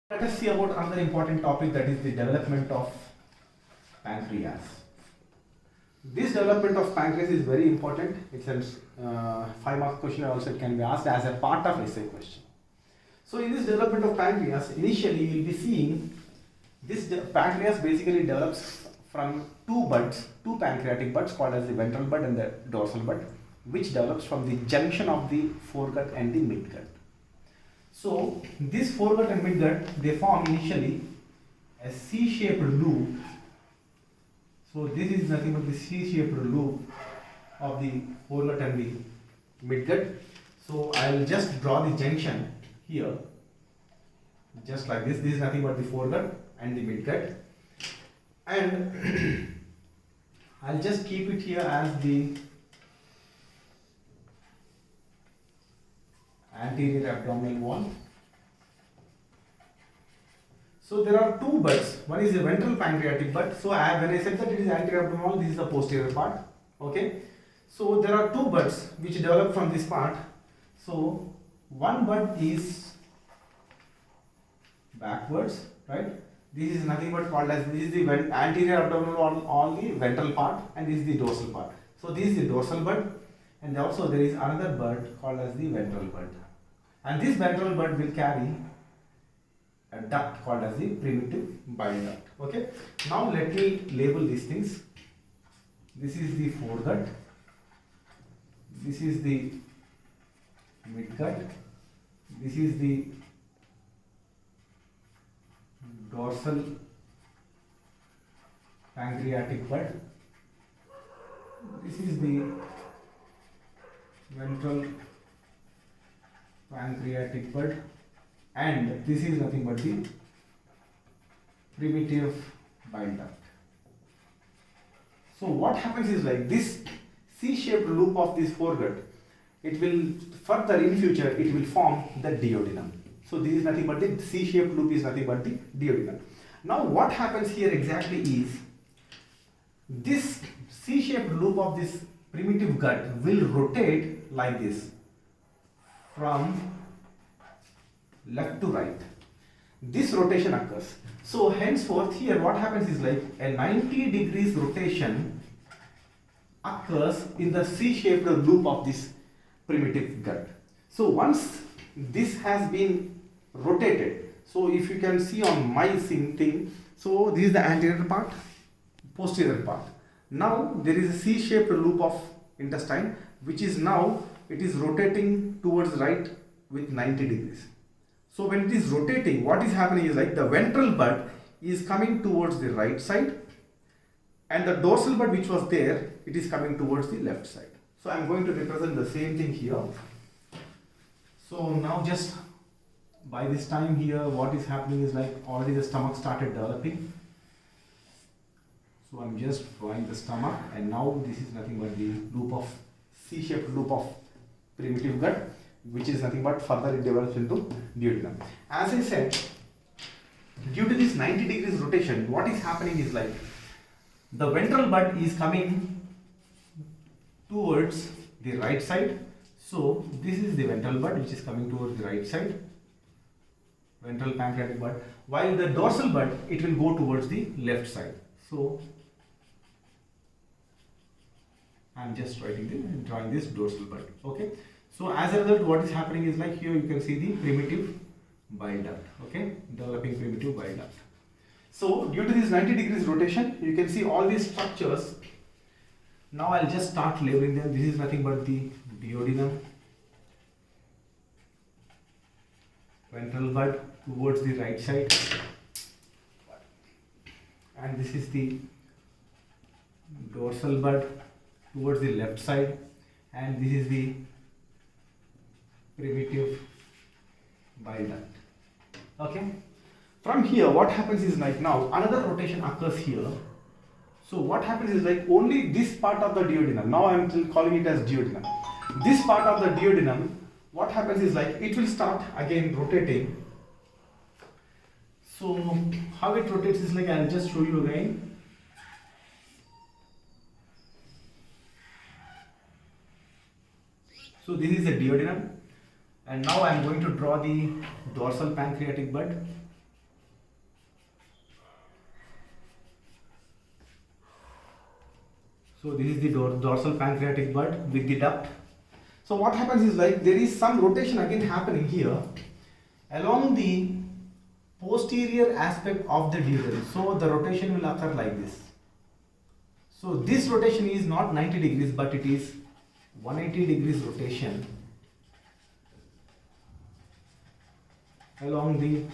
Let us see about another important topic, that is the development of pancreas. This development of pancreas is very important. It's a 5 mark question, also it can be asked as a part of essay question. So in this development of pancreas, initially you will be seeing this pancreas basically develops from two pancreatic buds called as the ventral bud and the dorsal bud, which develops from the junction of the foregut and the midgut. So this foregut and midgut, they form initially a C-shaped loop. So this is nothing but the C-shaped loop of the foregut and the midgut. So I will just draw the junction here, just like this. This is nothing but the foregut and the midgut, and I'll just keep it here as the anterior abdominal wall. So there are two buds. One is the ventral pancreatic bud. So when I said that it is anterior abdominal wall, this is the posterior part. Okay. So there are two buds which develop from this part. So one bud is backwards, right? This is nothing but called as, this is the anterior abdominal wall on the ventral part, and this is the dorsal part. So this is the dorsal bud, and also there is another bud called as the ventral bud. And this ventral bud will carry a duct called as the primitive bile duct. Okay. Now let me label these things. This is the foregut. This is the midgut. This is the dorsal pancreatic bud. This is the ventral pancreatic bud, and this is nothing but the primitive bile duct. So what happens is, like, this C-shaped loop of this foregut, it will further in future it will form the duodenum. So this is nothing but the C-shaped loop is nothing but the duodenum. Now what happens here exactly is, this C-shaped loop of this primitive gut will rotate like this from left to right. This rotation occurs. So henceforth here what happens is, like, a 90 degrees rotation occurs in the C-shaped loop of this primitive gut. So once this has been rotated, so if you can see on my thing, so this is the anterior part, posterior part. Now there is a C-shaped loop of intestine, which is now it is rotating towards right with 90 degrees. So when it is rotating, what is happening is, like, the ventral bud is coming towards the right side, and the dorsal bud which was there, it is coming towards the left side. So I am going to represent the same thing here. So now just by this time here, what is happening is, like, already the stomach started developing. So I am just drawing the stomach, and now this is nothing but the loop of C-shaped loop of primitive gut, which is nothing but further it develops into duodenum. As I said, due to this 90 degrees rotation, what is happening is, like, the ventral bud is coming towards the right side. So this is the ventral bud which is coming towards the right side, ventral pancreatic bud, while the dorsal bud, it will go towards the left side. So I am just drawing this dorsal bud. Okay. So as a result, what is happening is, like, here you can see the primitive bile duct. Okay, developing primitive bile duct. So due to this 90 degrees rotation, you can see all these structures. Now I'll just start labeling them. This is nothing but the duodenum, ventral bud towards the right side, and this is the dorsal bud towards the left side, and this is the primitive bile duct. Okay. From here, what happens is, like, now another rotation occurs here. So what happens is, like, only this part of the duodenum, now I am still calling it as duodenum. This part of the duodenum, what happens is, like, it will start again rotating. So how it rotates is, like, I'll just show you again. So this is the duodenum, and now I am going to draw the dorsal pancreatic bud. So this is the dorsal pancreatic bud with the duct. So what happens is like there is some rotation again happening here along the posterior aspect of the duodenum. So the rotation will occur like this. So this rotation is not 90 degrees but it is 180 degrees rotation along the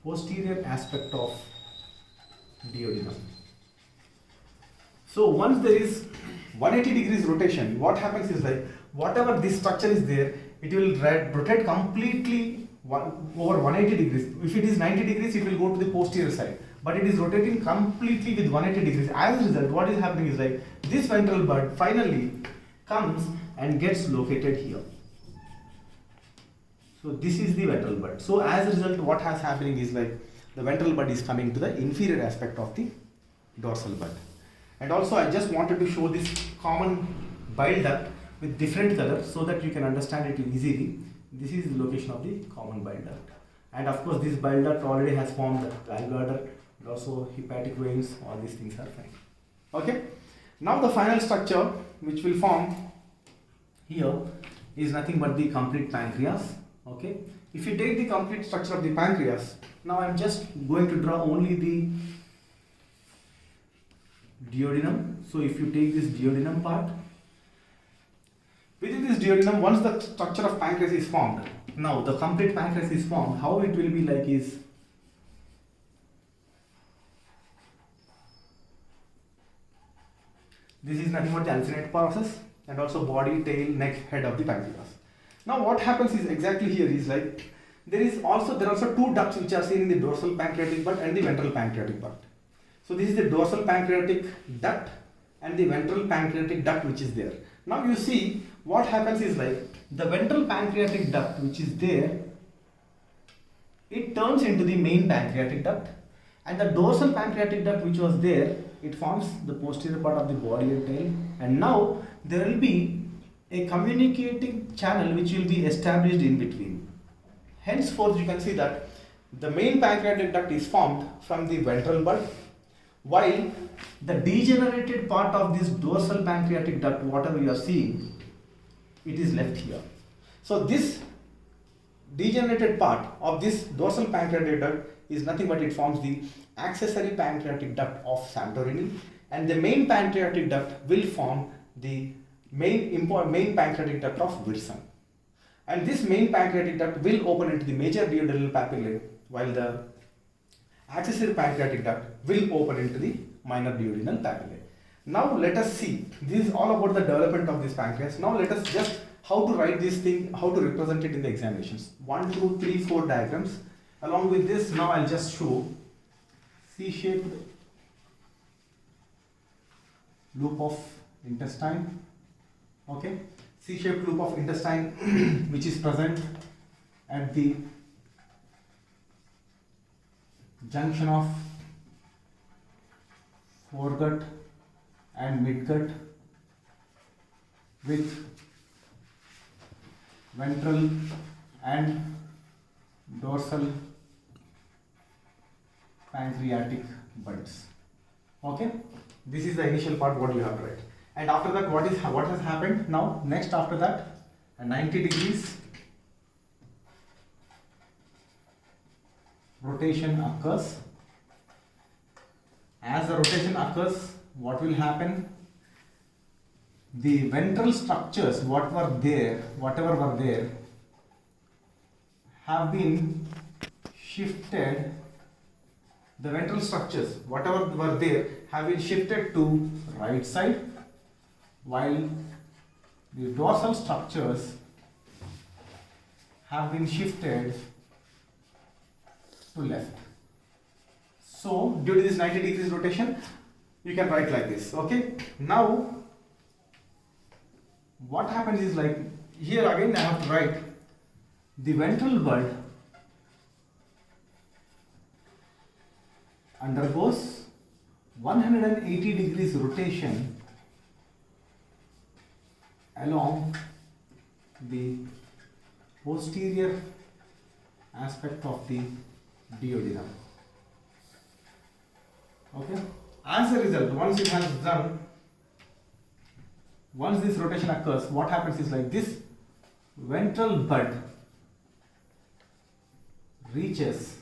posterior aspect of duodenum. So once there is 180 degrees rotation, what happens is like whatever this structure is there, it will rotate completely over 180 degrees. If it is 90 degrees, it will go to the posterior side, but it is rotating completely with 180 degrees. As a result, what is happening is like this ventral bud finally comes and gets located here. So this is the ventral bud. So as a result, what has happening is like the ventral bud is coming to the inferior aspect of the dorsal bud. And also I just wanted to show this common bile duct with different colors so that you can understand it easily. This is the location of the common bile duct. And of course this bile duct already has formed the gallbladder and also hepatic veins. All these things are fine. Okay. Now the final structure which will form here is nothing but the complete pancreas. Okay. If you take the complete structure of the pancreas, now I am just going to draw only the duodenum. So if you take this duodenum part, within this duodenum, once the structure of pancreas is formed, now the complete pancreas is formed, how it will be like is, this is nothing but the alcinate process and also body, tail, neck, head of the pancreas. Now what happens is exactly here is like there are also two ducts which are seen in the dorsal pancreatic bud and the ventral pancreatic bud. So this is the dorsal pancreatic duct and the ventral pancreatic duct which is there. Now you see what happens is like the ventral pancreatic duct which is there, it turns into the main pancreatic duct, and the dorsal pancreatic duct which was there, it forms the posterior part of the body and tail, and now there will be a communicating channel which will be established in between. Henceforth you can see that the main pancreatic duct is formed from the ventral bud, while the degenerated part of this dorsal pancreatic duct, whatever you are seeing, it is left here. So this degenerated part of this dorsal pancreatic duct is nothing but it forms the accessory pancreatic duct of Santorini, and the main pancreatic duct will form the main pancreatic duct of Wirsung. And this main pancreatic duct will open into the major duodenal papillae, while the accessory pancreatic duct will open into the minor duodenal papillae. Now let us see, this is all about the development of this pancreas. Now let us just how to write this thing, how to represent it in the examinations. 1, 2, 3, 4 diagrams. Along with this, now I'll just show C-shaped loop of intestine. Okay, C-shaped loop of intestine which is present at the junction of foregut and midgut with ventral and dorsal pancreatic buds. Okay, this is the initial part what you have to write. And after that, what has happened now? Next, after that, a 90 degrees rotation occurs. As the rotation occurs, what will happen? The ventral structures, whatever were there, have been shifted. The ventral structures, whatever were there, have been shifted to right side, while the dorsal structures have been shifted to left. So due to this 90 degrees rotation, you can write like this. Okay, now what happens is like here again I have to write the ventral bud undergoes 180 degrees rotation along the posterior aspect of the duodenum. Okay, as a result, once it has done, once this rotation occurs, what happens is like this ventral bud reaches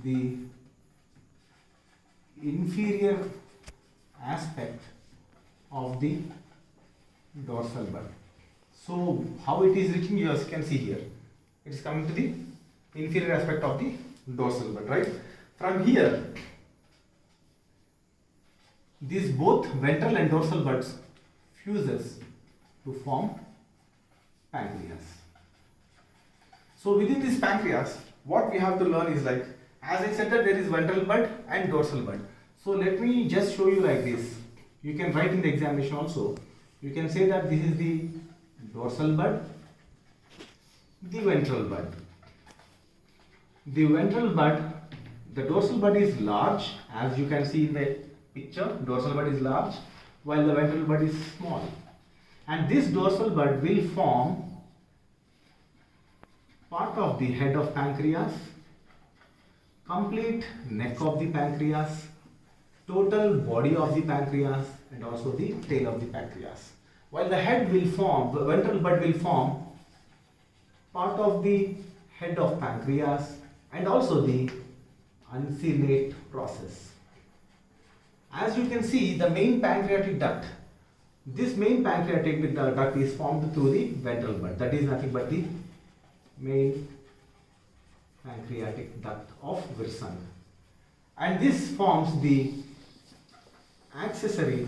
the inferior aspect of the dorsal bud. So how it is reaching, you can see here, it is coming to the inferior aspect of the dorsal bud, right? From here, these both ventral and dorsal buds fuses to form pancreas. So within this pancreas, what we have to learn is like, as I said that there is ventral bud and dorsal bud. So let me just show you like this. You can write in the examination also. You can say that this is the dorsal bud, the ventral bud. The ventral bud, the dorsal bud is large, as you can see in the picture. Dorsal bud is large while the ventral bud is small. And this dorsal bud will form part of the head of pancreas, complete neck of the pancreas, total body of the pancreas, and also the tail of the pancreas. While the head will form, the ventral bud will form part of the head of pancreas and also the uncinate process. As you can see, the main pancreatic duct, this main pancreatic duct is formed through the ventral bud. That is nothing but the main pancreatic duct of Wirsung. And this forms the accessory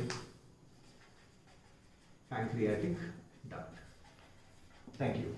pancreatic duct. Thank you.